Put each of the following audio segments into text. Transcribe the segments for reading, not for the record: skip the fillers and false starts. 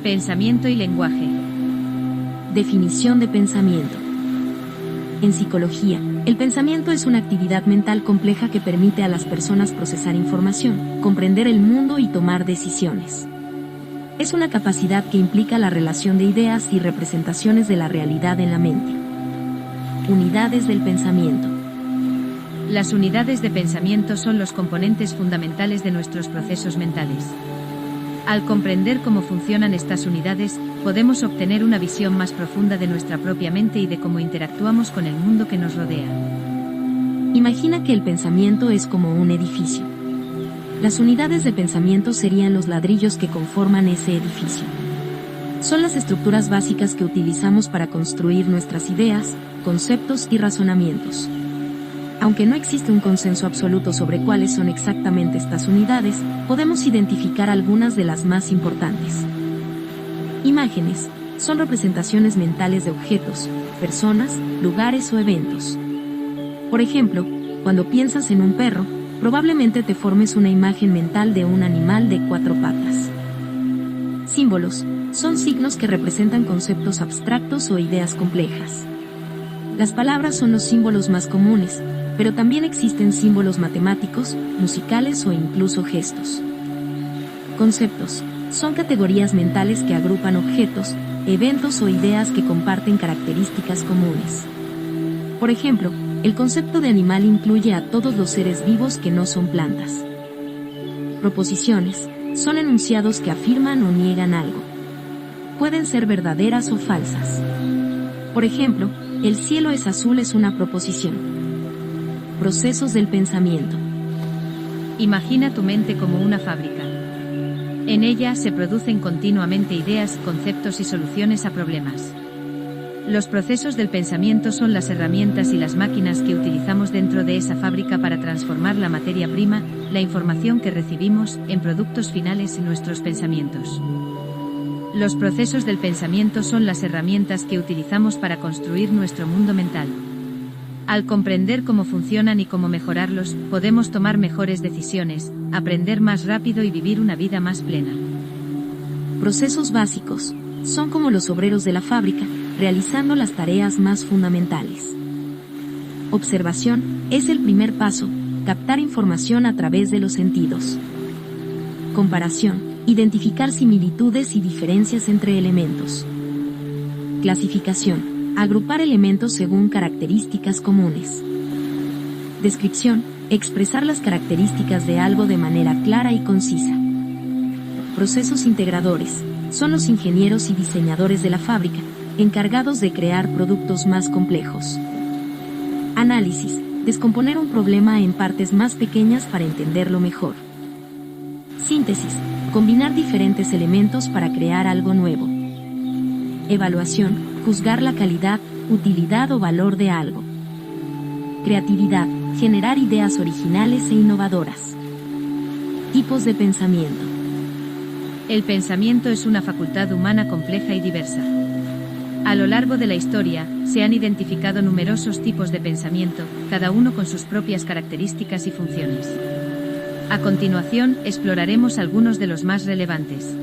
Pensamiento y lenguaje. Definición de pensamiento. En psicología, el pensamiento es una actividad mental compleja que permite a las personas procesar información, comprender el mundo y tomar decisiones. Es una capacidad que implica la relación de ideas y representaciones de la realidad en la mente. Unidades del pensamiento. Las unidades de pensamiento son los componentes fundamentales de nuestros procesos mentales. Al comprender cómo funcionan estas unidades, podemos obtener una visión más profunda de nuestra propia mente y de cómo interactuamos con el mundo que nos rodea. Imagina que el pensamiento es como un edificio. Las unidades de pensamiento serían los ladrillos que conforman ese edificio. Son las estructuras básicas que utilizamos para construir nuestras ideas, conceptos y razonamientos. Aunque no existe un consenso absoluto sobre cuáles son exactamente estas unidades, podemos identificar algunas de las más importantes. Imágenes son representaciones mentales de objetos, personas, lugares o eventos. Por ejemplo, cuando piensas en un perro, probablemente te formes una imagen mental de un animal de 4 patas. Símbolos son signos que representan conceptos abstractos o ideas complejas. Las palabras son los símbolos más comunes, pero también existen símbolos matemáticos, musicales o incluso gestos. Conceptos son categorías mentales que agrupan objetos, eventos o ideas que comparten características comunes. Por ejemplo, el concepto de animal incluye a todos los seres vivos que no son plantas. Proposiciones son enunciados que afirman o niegan algo. Pueden ser verdaderas o falsas. Por ejemplo, el cielo es azul es una proposición. Procesos del pensamiento. Imagina tu mente como una fábrica. En ella se producen continuamente ideas, conceptos y soluciones a problemas. Los procesos del pensamiento son las herramientas y las máquinas que utilizamos dentro de esa fábrica para transformar la materia prima, la información que recibimos, en productos finales en nuestros pensamientos. Los procesos del pensamiento son las herramientas que utilizamos para construir nuestro mundo mental. Al comprender cómo funcionan y cómo mejorarlos, podemos tomar mejores decisiones, aprender más rápido y vivir una vida más plena. Procesos básicos son como los obreros de la fábrica, realizando las tareas más fundamentales. Observación es el primer paso, captar información a través de los sentidos. Comparación, identificar similitudes y diferencias entre elementos. Clasificación, agrupar elementos según características comunes. Descripción, expresar las características de algo de manera clara y concisa. Procesos integradores, son los ingenieros y diseñadores de la fábrica, encargados de crear productos más complejos. Análisis, descomponer un problema en partes más pequeñas para entenderlo mejor. Síntesis, combinar diferentes elementos para crear algo nuevo. Evaluación, juzgar la calidad, utilidad o valor de algo. Creatividad, generar ideas originales e innovadoras. Tipos de pensamiento. El pensamiento es una facultad humana compleja y diversa. A lo largo de la historia, se han identificado numerosos tipos de pensamiento, cada uno con sus propias características y funciones. A continuación, exploraremos algunos de los más relevantes.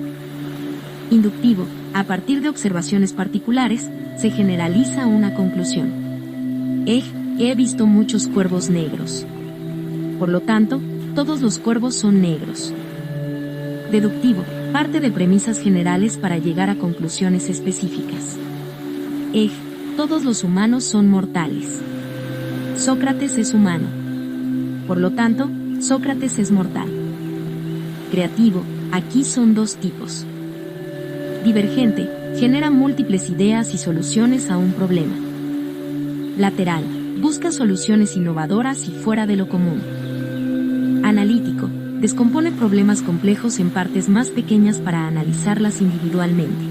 Inductivo, a partir de observaciones particulares, se generaliza una conclusión. He visto muchos cuervos negros. Por lo tanto, todos los cuervos son negros. Deductivo, parte de premisas generales para llegar a conclusiones específicas. Todos los humanos son mortales. Sócrates es humano. Por lo tanto, Sócrates es mortal. Creativo, aquí son dos tipos. Divergente, genera múltiples ideas y soluciones a un problema. Lateral, busca soluciones innovadoras y fuera de lo común. Analítico, descompone problemas complejos en partes más pequeñas para analizarlas individualmente.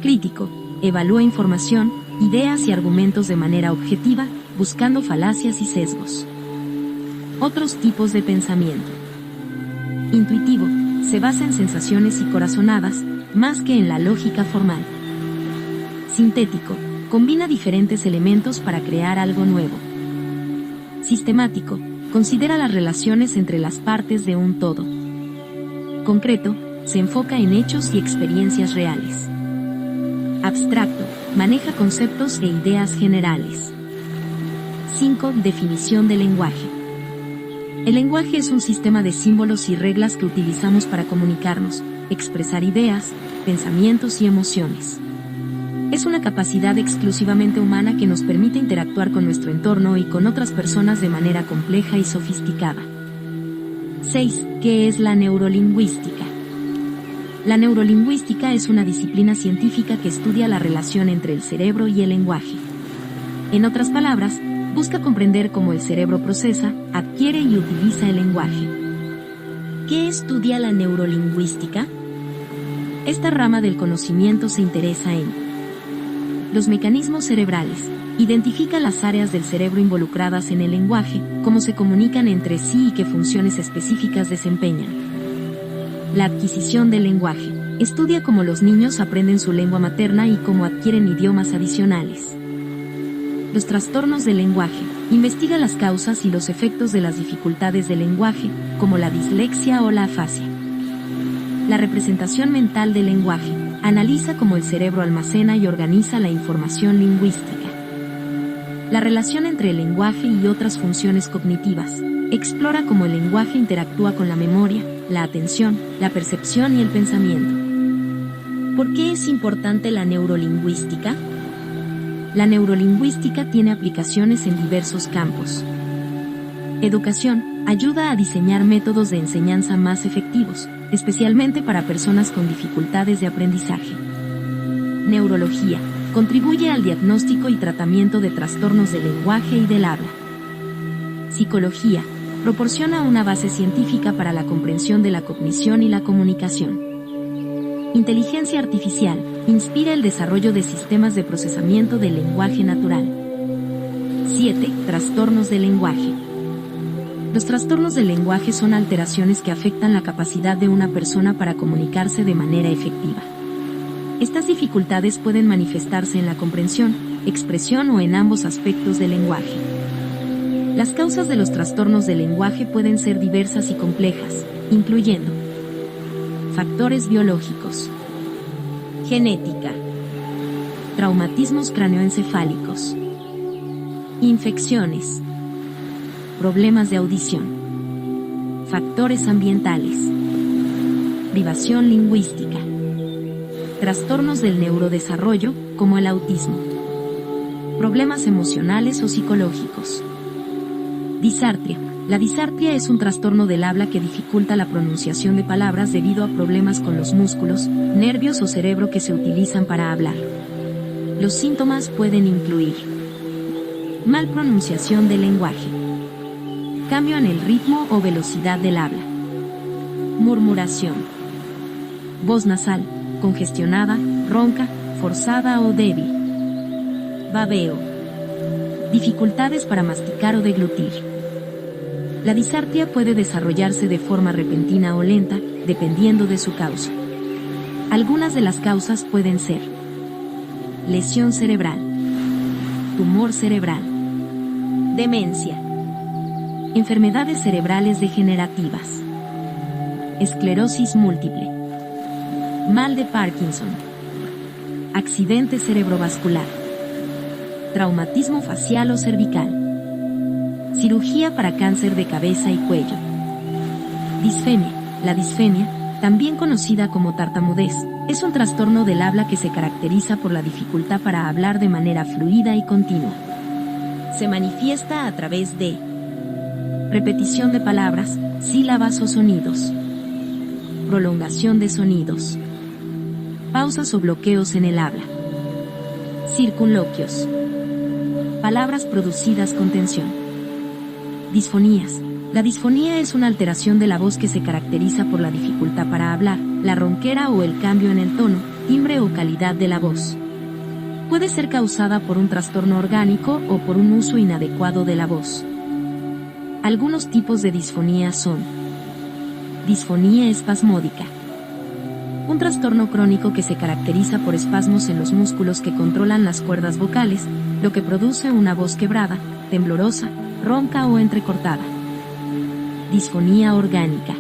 Crítico, evalúa información, ideas y argumentos de manera objetiva, buscando falacias y sesgos. Otros tipos de pensamiento. Intuitivo, se basa en sensaciones y corazonadas, más que en la lógica formal. Sintético, combina diferentes elementos para crear algo nuevo. Sistemático, considera las relaciones entre las partes de un todo. Concreto, se enfoca en hechos y experiencias reales. Abstracto, maneja conceptos e ideas generales. 5. Definición del lenguaje. El lenguaje es un sistema de símbolos y reglas que utilizamos para comunicarnos, expresar ideas, pensamientos y emociones. Es una capacidad exclusivamente humana que nos permite interactuar con nuestro entorno y con otras personas de manera compleja y sofisticada. 6. ¿Qué es la neurolingüística? La neurolingüística es una disciplina científica que estudia la relación entre el cerebro y el lenguaje. En otras palabras, busca comprender cómo el cerebro procesa, adquiere y utiliza el lenguaje. ¿Qué estudia la neurolingüística? Esta rama del conocimiento se interesa en los mecanismos cerebrales, identifica las áreas del cerebro involucradas en el lenguaje, cómo se comunican entre sí y qué funciones específicas desempeñan. La adquisición del lenguaje, estudia cómo los niños aprenden su lengua materna y cómo adquieren idiomas adicionales. Los trastornos del lenguaje, investiga las causas y los efectos de las dificultades del lenguaje, como la dislexia o la afasia. La representación mental del lenguaje, analiza cómo el cerebro almacena y organiza la información lingüística. La relación entre el lenguaje y otras funciones cognitivas, explora cómo el lenguaje interactúa con la memoria, la atención, la percepción y el pensamiento. ¿Por qué es importante la neurolingüística? La neurolingüística tiene aplicaciones en diversos campos. Educación, ayuda a diseñar métodos de enseñanza más efectivos, especialmente para personas con dificultades de aprendizaje. Neurología, contribuye al diagnóstico y tratamiento de trastornos del lenguaje y del habla. Psicología, proporciona una base científica para la comprensión de la cognición y la comunicación. Inteligencia artificial, inspira el desarrollo de sistemas de procesamiento del lenguaje natural. 7. Trastornos del lenguaje. Los trastornos del lenguaje son alteraciones que afectan la capacidad de una persona para comunicarse de manera efectiva. Estas dificultades pueden manifestarse en la comprensión, expresión o en ambos aspectos del lenguaje. Las causas de los trastornos del lenguaje pueden ser diversas y complejas, incluyendo factores biológicos, genética, traumatismos craneoencefálicos, infecciones, problemas de audición, factores ambientales, privación lingüística, trastornos del neurodesarrollo, como el autismo, problemas emocionales o psicológicos. Disartria. La disartria es un trastorno del habla que dificulta la pronunciación de palabras debido a problemas con los músculos, nervios o cerebro que se utilizan para hablar. Los síntomas pueden incluir mal pronunciación del lenguaje, cambio en el ritmo o velocidad del habla, murmuración, voz nasal, congestionada, ronca, forzada o débil, babeo, dificultades para masticar o deglutir. La disartria puede desarrollarse de forma repentina o lenta, dependiendo de su causa. Algunas de las causas pueden ser lesión cerebral, tumor cerebral, demencia, enfermedades cerebrales degenerativas, esclerosis múltiple, mal de Parkinson, accidente cerebrovascular, traumatismo facial o cervical, cirugía para cáncer de cabeza y cuello. Disfemia. La disfemia, también conocida como tartamudez, es un trastorno del habla que se caracteriza por la dificultad para hablar de manera fluida y continua. Se manifiesta a través de repetición de palabras, sílabas o sonidos, prolongación de sonidos, pausas o bloqueos en el habla, circunloquios, palabras producidas con tensión. Disfonías. La disfonía es una alteración de la voz que se caracteriza por la dificultad para hablar, la ronquera o el cambio en el tono, timbre o calidad de la voz. Puede ser causada por un trastorno orgánico o por un uso inadecuado de la voz. Algunos tipos de disfonía son disfonía espasmódica. Un trastorno crónico que se caracteriza por espasmos en los músculos que controlan las cuerdas vocales, lo que produce una voz quebrada, temblorosa, ronca o entrecortada. Disfonía orgánica.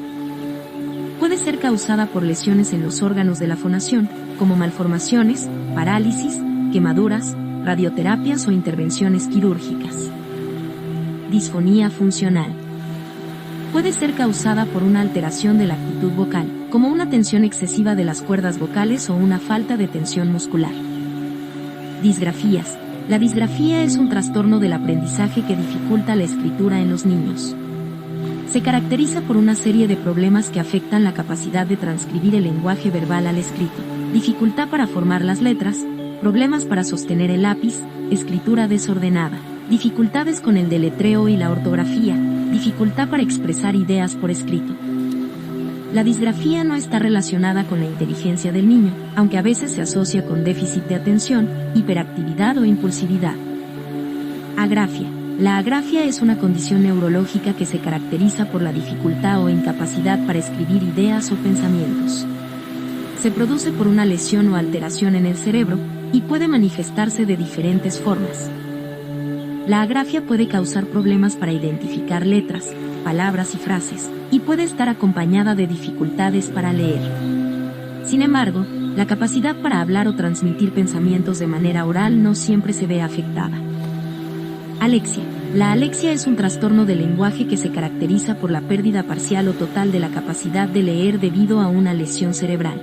Puede ser causada por lesiones en los órganos de la fonación, como malformaciones, parálisis, quemaduras, radioterapias o intervenciones quirúrgicas. Disfonía funcional. Puede ser causada por una alteración de la actitud vocal, como una tensión excesiva de las cuerdas vocales o una falta de tensión muscular. Disgrafías. La disgrafía es un trastorno del aprendizaje que dificulta la escritura en los niños. Se caracteriza por una serie de problemas que afectan la capacidad de transcribir el lenguaje verbal al escrito, dificultad para formar las letras, problemas para sostener el lápiz, escritura desordenada, dificultades con el deletreo y la ortografía, dificultad para expresar ideas por escrito. La disgrafía no está relacionada con la inteligencia del niño, aunque a veces se asocia con déficit de atención, hiperactividad o impulsividad. Agrafia. La agrafia es una condición neurológica que se caracteriza por la dificultad o incapacidad para escribir ideas o pensamientos. Se produce por una lesión o alteración en el cerebro, y puede manifestarse de diferentes formas. La agrafia puede causar problemas para identificar letras, palabras y frases, y puede estar acompañada de dificultades para leer. Sin embargo, la capacidad para hablar o transmitir pensamientos de manera oral no siempre se ve afectada. Alexia. La alexia es un trastorno del lenguaje que se caracteriza por la pérdida parcial o total de la capacidad de leer debido a una lesión cerebral.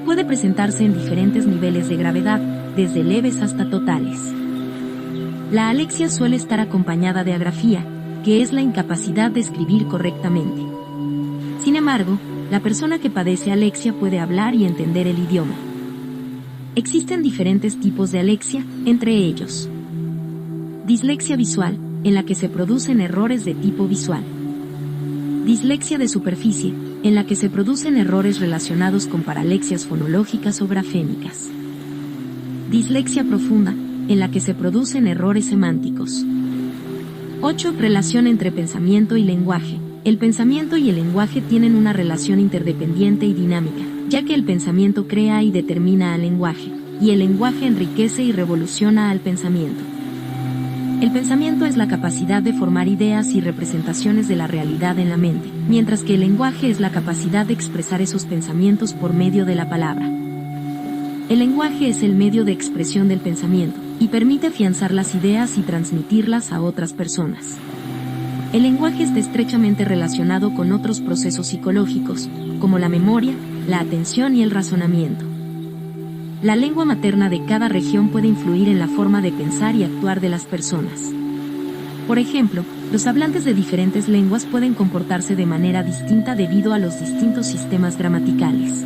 Puede presentarse en diferentes niveles de gravedad, desde leves hasta totales. La alexia suele estar acompañada de agrafía, que es la incapacidad de escribir correctamente. Sin embargo, la persona que padece alexia puede hablar y entender el idioma. Existen diferentes tipos de alexia, entre ellos: dislexia visual, en la que se producen errores de tipo visual. Dislexia de superficie, en la que se producen errores relacionados con paralexias fonológicas o grafémicas. Dislexia profunda, en la que se producen errores semánticos. 8. Relación entre pensamiento y lenguaje. El pensamiento y el lenguaje tienen una relación interdependiente y dinámica, ya que el pensamiento crea y determina al lenguaje, y el lenguaje enriquece y revoluciona al pensamiento. El pensamiento es la capacidad de formar ideas y representaciones de la realidad en la mente, mientras que el lenguaje es la capacidad de expresar esos pensamientos por medio de la palabra. El lenguaje es el medio de expresión del pensamiento, y permite afianzar las ideas y transmitirlas a otras personas. El lenguaje está estrechamente relacionado con otros procesos psicológicos, como la memoria, la atención y el razonamiento. La lengua materna de cada región puede influir en la forma de pensar y actuar de las personas. Por ejemplo, los hablantes de diferentes lenguas pueden comportarse de manera distinta debido a los distintos sistemas gramaticales.